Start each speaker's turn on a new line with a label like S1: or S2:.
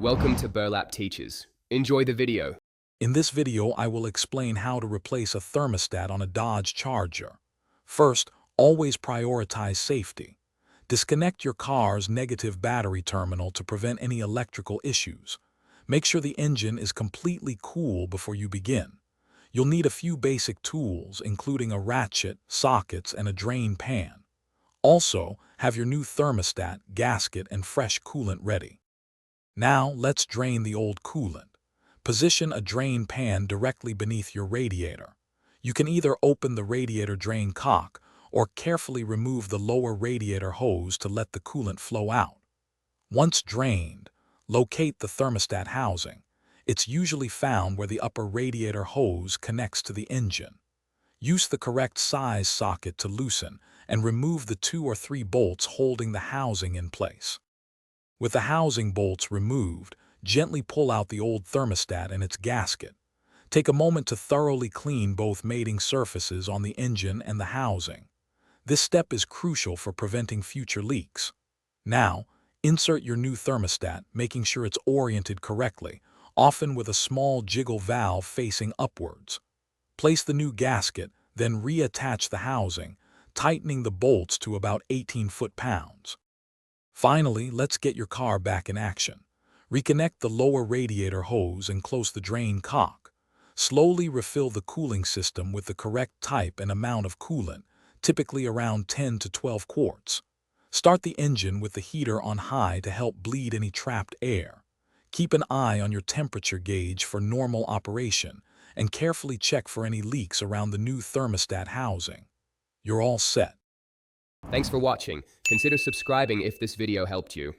S1: Welcome to Burlap Teachers. Enjoy the video.
S2: In this video, I will explain how to replace a thermostat on a Dodge Charger. First, always prioritize safety. Disconnect your car's negative battery terminal to prevent any electrical issues. Make sure the engine is completely cool before you begin. You'll need a few basic tools, including a ratchet, sockets, and a drain pan. Also, have your new thermostat, gasket, and fresh coolant ready. Now, let's drain the old coolant. Position a drain pan directly beneath your radiator. You can either open the radiator drain cock or carefully remove the lower radiator hose to let the coolant flow out. Once drained, locate the thermostat housing. It's usually found where the upper radiator hose connects to the engine. Use the correct size socket to loosen and remove the 2 or 3 bolts holding the housing in place. With the housing bolts removed, gently pull out the old thermostat and its gasket. Take a moment to thoroughly clean both mating surfaces on the engine and the housing. This step is crucial for preventing future leaks. Now, insert your new thermostat, making sure it's oriented correctly, often with a small jiggle valve facing upwards. Place the new gasket, then reattach the housing, tightening the bolts to about 18 foot-pounds. Finally, let's get your car back in action. Reconnect the lower radiator hose and close the drain cock. Slowly refill the cooling system with the correct type and amount of coolant, typically around 10 to 12 quarts. Start the engine with the heater on high to help bleed any trapped air. Keep an eye on your temperature gauge for normal operation and carefully check for any leaks around the new thermostat housing. You're all set.
S1: Thanks for watching. Consider subscribing if this video helped you.